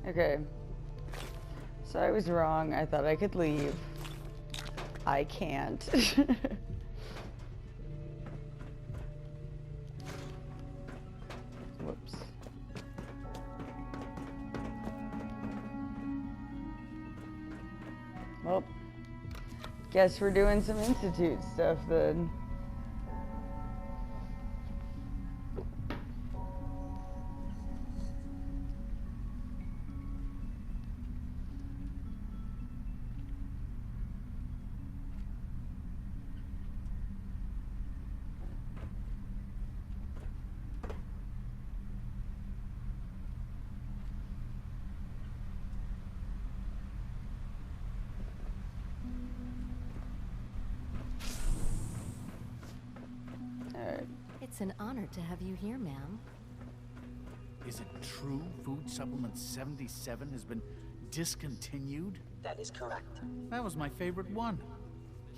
Okay. So I was wrong. I thought I could leave. I can't. Whoops. Well, guess we're doing some Institute stuff then. It's an honor to have you here, ma'am. Is it true Food Supplement 77 has been discontinued? That is correct. That was my favorite one.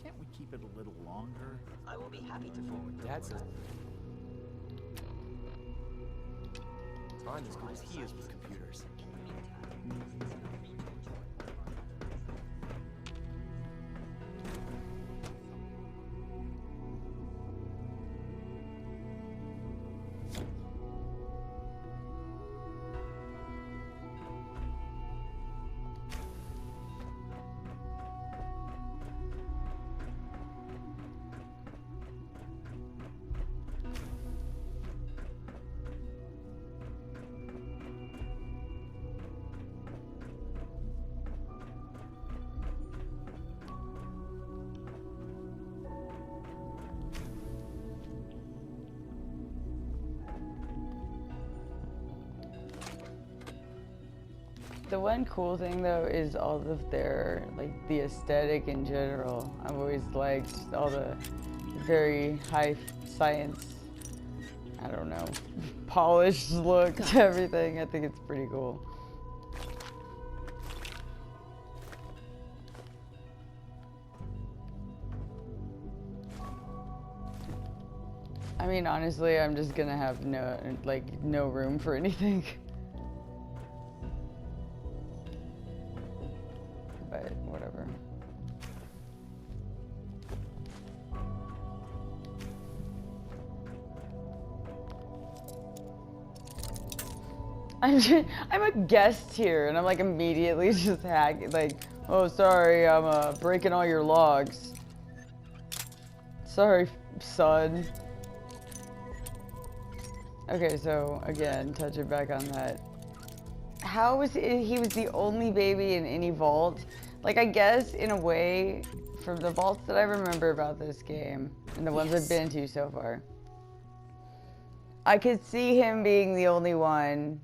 Can't we keep it a little longer? I will be happy to forward. Dad's Find as good as he is with computers. The one cool thing though is all of their, like, the aesthetic in general. I've always liked all the very high science, I don't know, polished look to everything. I think it's pretty cool. I mean, honestly, I'm just gonna have no room for anything. But whatever. I'm a guest here, and I'm like immediately just like, oh, sorry, I'm breaking all your logs. Sorry, son. Okay, so again, touching back on that. How was he was the only baby in any vault? Like, I guess in a way, from the vaults that I remember about this game, and the ones I've been to so far, I could see him being the only one.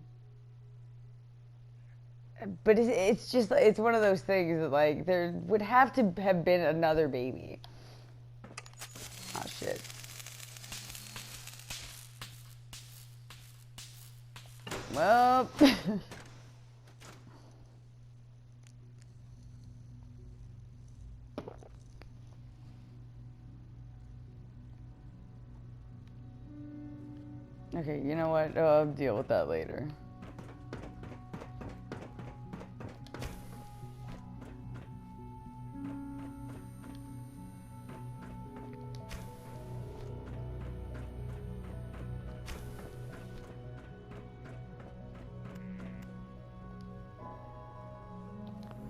But it's just, it's one of those things that, like, there would have to have been another baby. Oh, shit. Well... Okay, you know what? I'll deal with that later.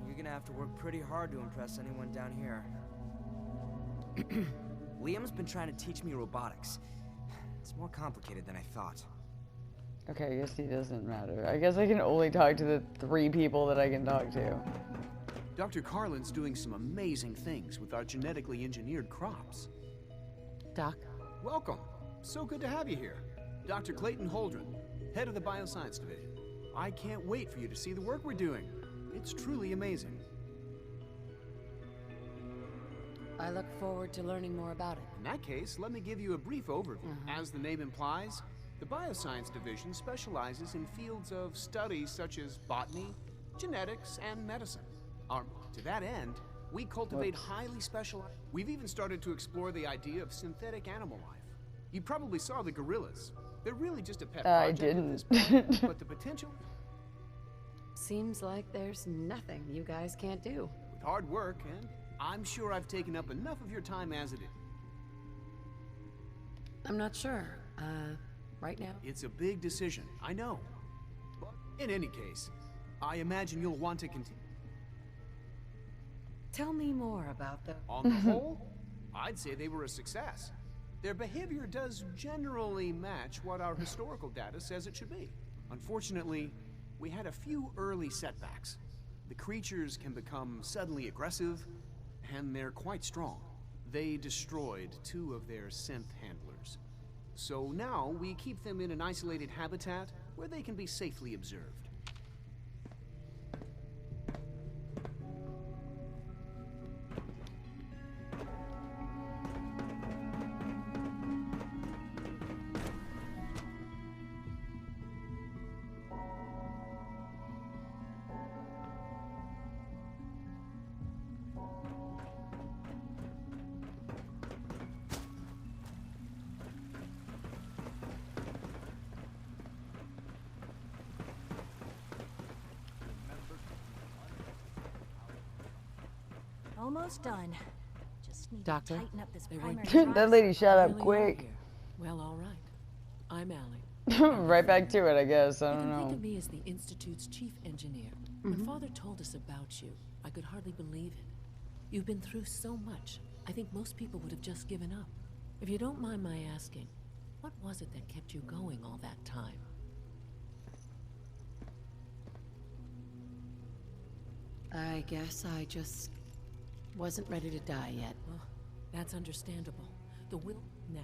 You're gonna have to work pretty hard to impress anyone down here. Liam's been trying to teach me robotics. It's more complicated than I thought. Okay, I guess he doesn't matter. I guess I can only talk to the 3 people that I can talk to. Dr. Carlin's doing some amazing things with our genetically engineered crops. Doc? Welcome. So good to have you here. Dr. Clayton Holdren, head of the Bioscience Division. I can't wait for you to see the work we're doing. It's truly amazing. I look forward to learning more about it. In that case, let me give you a brief overview. As the name implies, the Bioscience Division specializes in fields of studies such as botany, genetics, and medicine. To that end, we cultivate highly specialized... We've even started to explore the idea of synthetic animal life. You probably saw the gorillas. They're really just a pet project. I didn't. But the potential... Seems like there's nothing you guys can't do. With hard work, and I'm sure I've taken up enough of your time as it is. I'm not sure. Right now? It's a big decision, I know. But in any case, I imagine you'll want to continue. Tell me more about the... On the whole, I'd say they were a success. Their behavior does generally match what our historical data says it should be. Unfortunately, we had a few early setbacks. The creatures can become suddenly aggressive, and they're quite strong. They destroyed 2 of their synth handlers. So now we keep them in an isolated habitat where they can be safely observed. Almost done. Just need Doctor, to tighten up this they primary went- drive. That lady shut up Really are quick. here. Well, all right. I'm Allie. Right back to it, I guess. I You don't can think know. of me as the Institute's chief engineer. When Father told us about you, I could hardly believe it. You've been through so much. I think most people would have just given up. If you don't mind my asking, what was it that kept you going all that time? I guess I just wasn't ready to die yet. Well, that's understandable. The will... Now,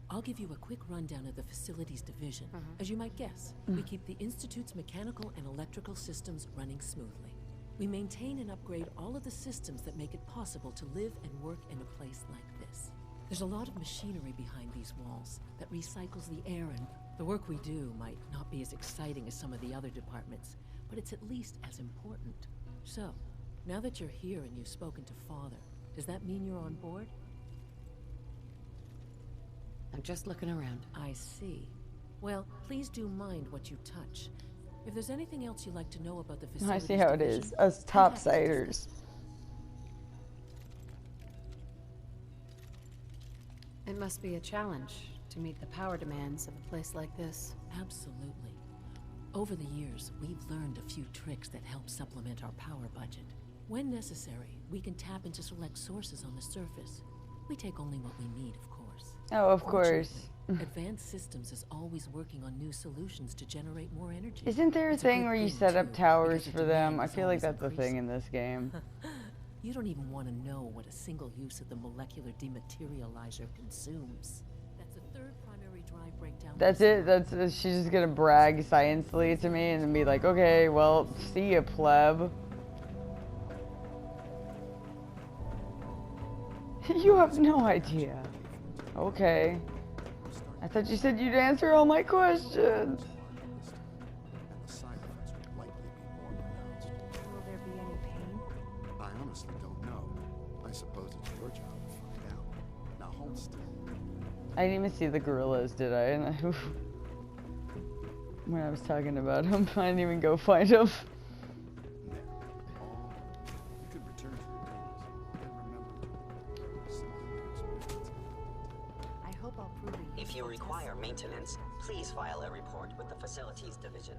I'll give you a quick rundown of the Facilities Division. As you might guess, we keep the Institute's mechanical and electrical systems running smoothly. We maintain and upgrade all of the systems that make it possible to live and work in a place like this. There's a lot of machinery behind these walls that recycles the air, and the work we do might not be as exciting as some of the other departments, but it's at least as important. So, now that you're here and you've spoken to Father, does that mean you're on board? I'm just looking around. I see. Well, please do mind what you touch. If there's anything else you'd like to know about the I Facilities see how it Division, is. Us topsiders. It must be a challenge to meet the power demands of a place like this. absolutely. Over the years, we've learned a few tricks that help supplement our power budget. When necessary, we can tap into select sources on the surface. We take only what we need, of course. Oh, of course. Fortunately, Advanced Systems is always working on new solutions to generate more energy. Isn't there a It's thing good where you thing, set up too, towers because the for them? demand I is feel like always that's a thing increasing. in this game. You don't even want to know what a single use of the molecular dematerializer consumes. That's a third primary drive breakdown. That's it. That's she's just gonna brag sciencely to me and then be like, okay, well, see ya, pleb. You have no idea. Okay. I thought you said you'd answer all my questions. And the side effects would likely be more pronounced. Will there be any pain? I honestly don't know. I suppose it's your job to find out. Now hold still. I didn't even see the gorillas, did I? And when I was talking about them, I didn't even go find them. There. All good. You could return to your duties. And remember, something to experience. I hope I'll prove it. If you require maintenance, please file a report with the Facilities Division.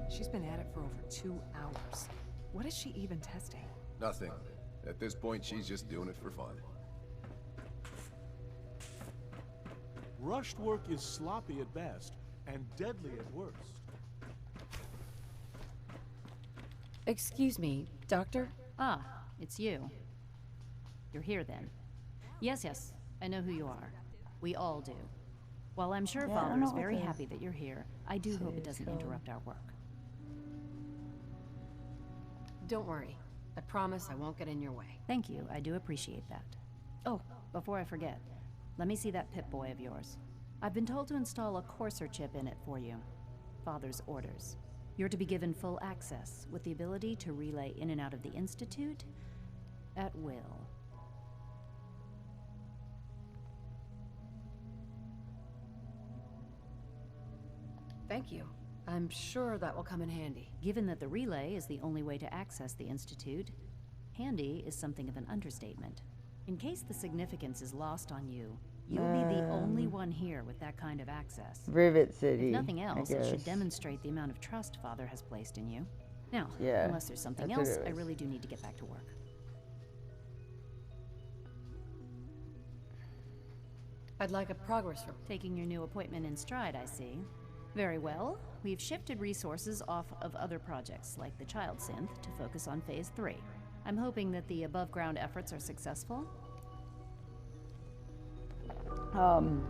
She's been at it for over 2 hours. What is she even testing? Nothing. At this point, she's just doing it for fun. Rushed work is sloppy at best and deadly at worst. Excuse me, Doctor? Ah, it's you. You're here then. Yes, I know who you are. We all do. While I'm sure Yeah, I don't Father know is what very this happy that you're here, I do hope it doesn't called. interrupt our work. Don't worry. I promise I won't get in your way. Thank you, I do appreciate that. Oh, before I forget, let me see that Pip-Boy of yours. I've been told to install a courser chip in it for you. Father's orders. You're to be given full access, with the ability to relay in and out of the Institute at will. Thank you. I'm sure that will come in handy. Given that the relay is the only way to access the Institute, handy is something of an understatement. In case the significance is lost on you, you'll be the only one here with that kind of access. Rivet City. If nothing else, it should guess. demonstrate the amount of trust Father has placed in you. Now, Yeah, unless there's something that's what else, it I was. really do need to get back to work. I'd like a progress report. Taking your new appointment in stride, I see. Very well. We've shifted resources off of other projects, like the Child Synth, to focus on Phase 3. I'm hoping that the above-ground efforts are successful. I'm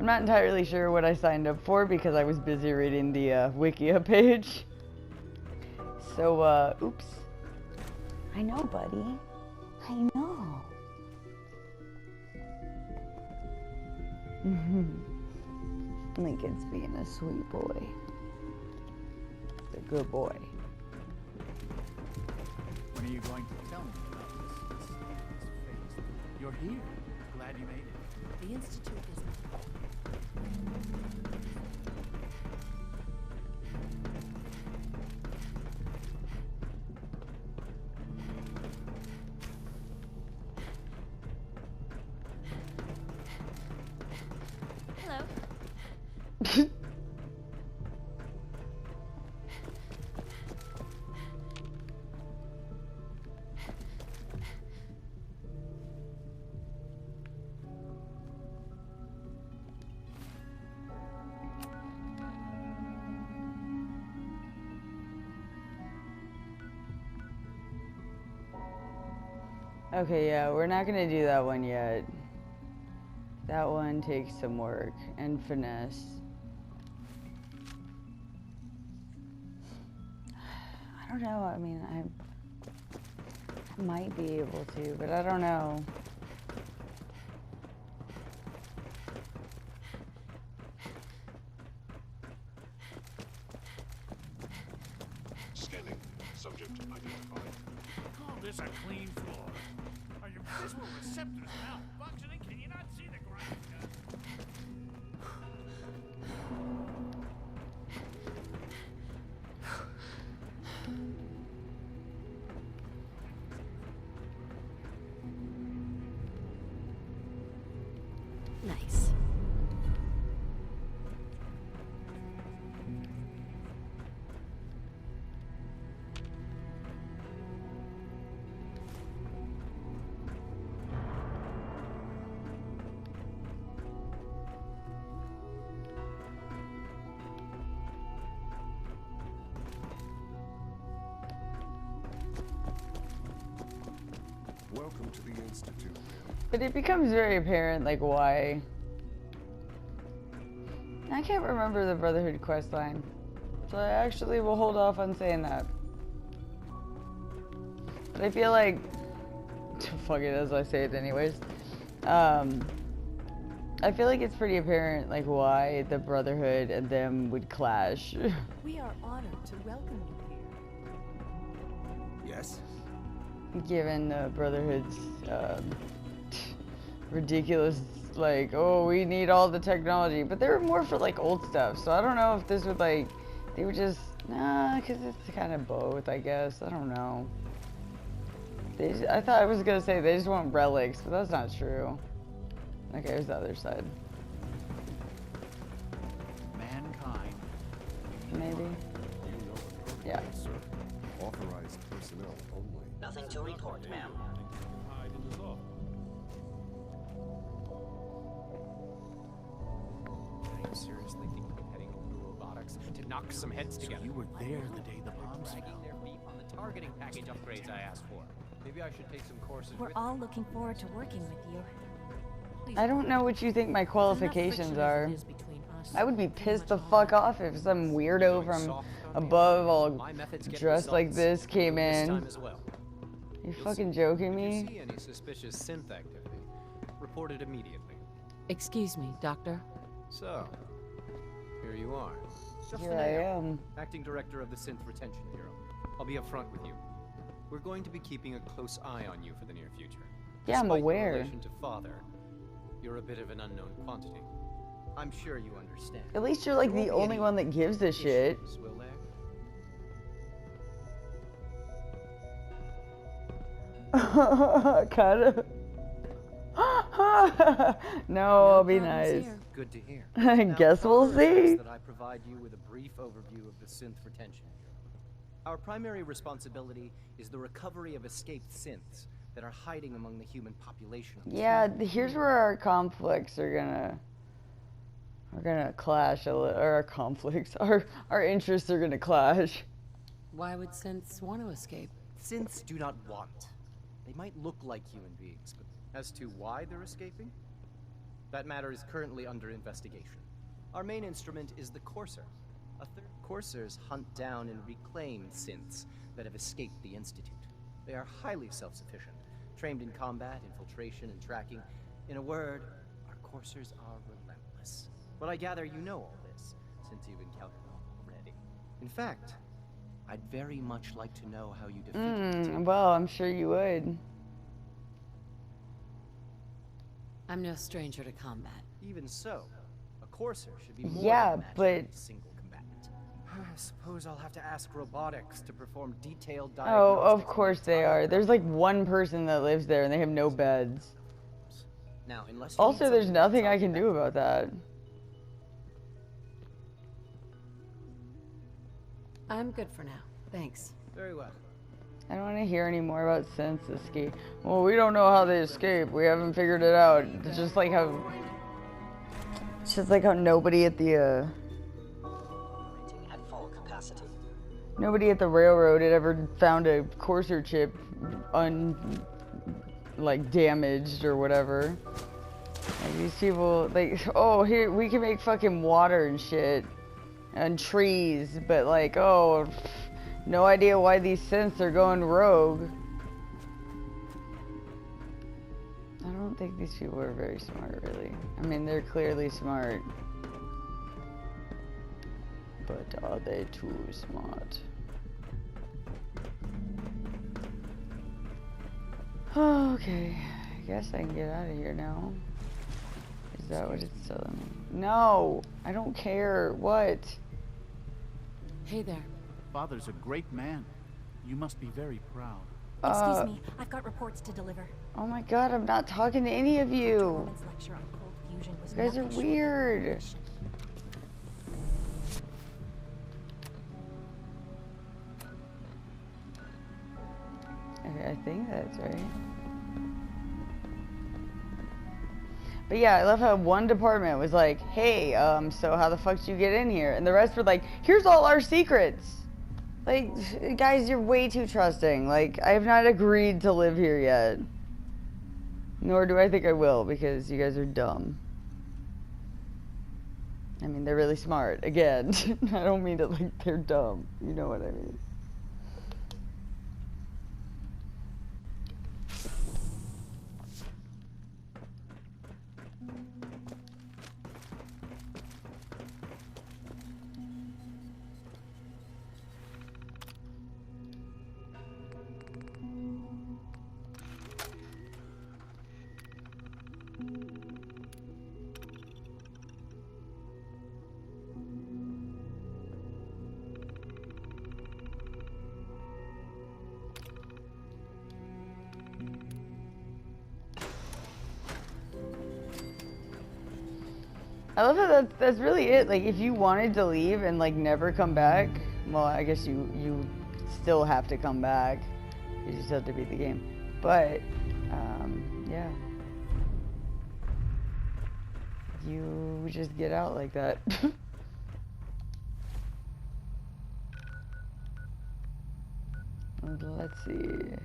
not entirely sure what I signed up for because I was busy reading the Wikia page. So, oops. I know, buddy. I know. Lincoln's being a sweet boy. A good boy. When are you going to tell me about this phase? You're here. Glad you made it. The Institute is... Hello. Okay, yeah, we're not gonna do that one yet. That one takes some work and finesse. I don't know, I mean, I might be able to, but I don't know. Scanning. Subject identified. Call this a clean floor. Are your visual receptors malfunctioning? Can you not see the grind gun? Nice. Welcome to the Institute, ma'am. But it becomes very apparent, like, why. I can't remember the Brotherhood quest line, so I actually will hold off on saying that. But I feel like, fuck it, as I say it anyways. I feel like it's pretty apparent, like, why the Brotherhood and them would clash. We are honored to welcome you here. Yes? Given the Brotherhood's ridiculous, like, oh, we need all the technology, but they were more for like old stuff, so I don't know if this would like, they would just, nah, because it's kind of both, I guess. I don't know. I thought I was gonna say they just want relics, but that's not true. Okay, here's the other side. Mankind. Maybe. Yeah. Sir. Authorized personnel only. Nothing to report, ma'am. Hide in the law. Are you seriously thinking of heading over to robotics to knock some heads together? You were there the day the bombs fell. Dragging their feet on the targeting package upgrades I asked for. Maybe I should take some courses We're with all looking forward to working with you. I don't know what you think my qualifications are. I would be pissed the fuck off if some weirdo from above all dressed like this came in. You fucking joking me? See any suspicious synth activity? Report it immediately. Excuse me, Doctor. So, here you are. Here I am. Acting Director of the Synth Retention Bureau. I'll be upfront with you. We're going to be keeping a close eye on you for the near future. Yeah, I'm Despite your aware. relation to Father, you're a bit of an unknown quantity. I'm sure you understand. At least you're like the only one that gives a shit. Issues, will there? Kinda. No, I'll be nice. Good to hear. I guess we'll see. That I provide you with a brief overview of the Synth Retention Bureau. Our primary responsibility is the recovery of escaped synths that are hiding among the human population. Yeah, here's where our conflicts are gonna clash a little, or our conflicts, our interests are gonna clash. Why would synths want to escape? Synths do not want. They might look like human beings, but As to why they're escaping? that matter is currently under investigation. Our main instrument is the Courser. Coursers hunt down and reclaim synths that have escaped the Institute. They are highly self-sufficient, trained in combat, infiltration, and tracking. In a word, our Coursers are relentless. But I gather you know all this, since you've encountered them already. In fact, I'd very much like to know how you defeated the team. Well, I'm sure you would. I'm no stranger to combat. Even so, a Courser should be more Yeah, than a match for but any single combatant. I suppose I'll have to ask robotics to perform detailed Oh, diagnostics. of course they are. There's like one person that lives there and they have no beds. Now, unless you Also, need there's something nothing I else, can do about that. I'm good for now. Thanks. Very well. I don't want to hear any more about synths escape. Well, we don't know how they escape. We haven't figured it out. It's just like how nobody at the At full capacity. nobody at the railroad had ever found a Courser chip damaged or whatever. Like these people, like, oh, here we can make fucking water and shit and trees, but like, oh, no idea why these synths are going rogue. I don't think these people are very smart, really. I mean, they're clearly smart. But are they too smart? Okay, I guess I can get out of here now. Is that what it's telling me? No, I don't care. What? Hey there. Father's a great man. You must be very proud. Excuse me, I've got reports to deliver. Oh my god, I'm not talking to any of you. Lecture on cold fusion was You guys are nothing short of weird. revolution. Okay, I think that's right. But yeah, I love how one department was like, hey, so how the fuck did you get in here? And the rest were like, here's all our secrets. Like, guys, you're way too trusting. Like, I have not agreed to live here yet. Nor do I think I will, because you guys are dumb. I mean, they're really smart. Again, I don't mean it like they're dumb. You know what I mean. I love how that's really it. Like, if you wanted to leave and like never come back, well, I guess you still have to come back. You just have to beat the game. But yeah, you just get out like that. Let's see.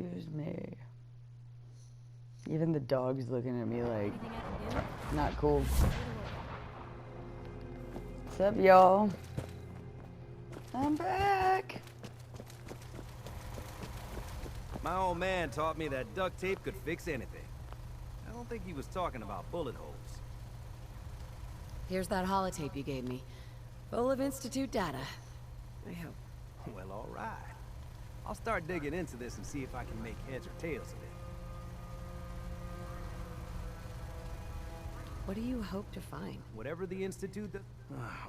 Excuse me. Even the dog's looking at me like, not cool. What's up, y'all? I'm back. My old man taught me that duct tape could fix anything. I don't think he was talking about bullet holes. Here's that holotape you gave me. Full of Institute data. I hope. Well, all right. I'll start digging into this and see if I can make heads or tails of it. What do you hope to find? Whatever the Institute does,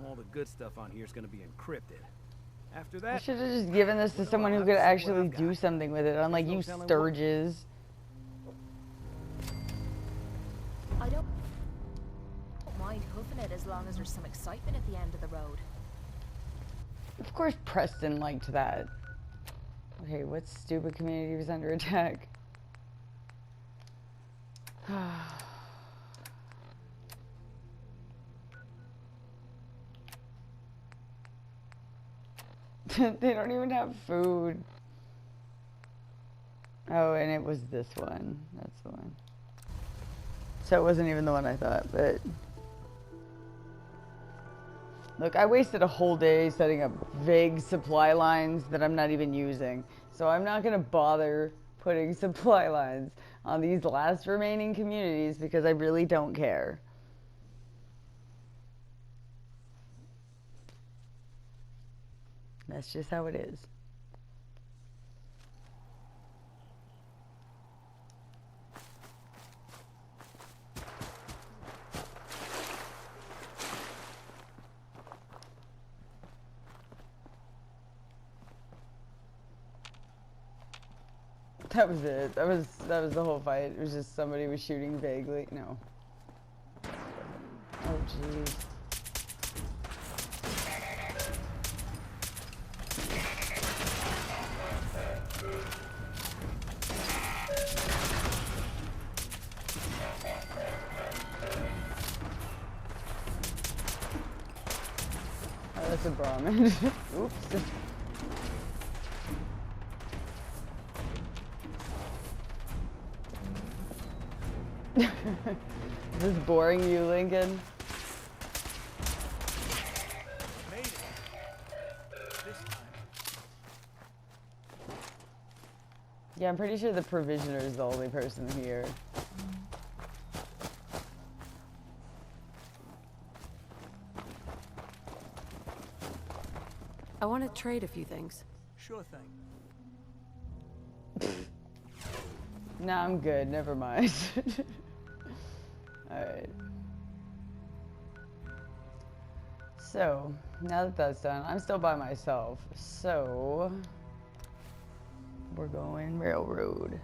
all the good stuff on here is going to be encrypted. After I that, should have just given this to someone who could actually do something with it, unlike you Sturges. I don't mind hoofing it as long as there's some excitement at the end of the road. Of course Preston liked that. Okay, what stupid community was under attack? They don't even have food. Oh, and it was this one. That's the one. So it wasn't even the one I thought, but... Look, I wasted a whole day setting up vague supply lines that I'm not even using. So I'm not gonna bother putting supply lines on these last remaining communities because I really don't care. That's just how it is. That was it. That was the whole fight. It was just somebody was shooting vaguely. No. Oh jeez. Oh, that's a Brahmin. Oops. Is this boring you, Lincoln? Made it. This time. Yeah, I'm pretty sure the provisioner is the only person here. I want to trade a few things. Sure thing. Nah, I'm good. Never mind. Alright. So, now that that's done, I'm still by myself. So, we're going railroad.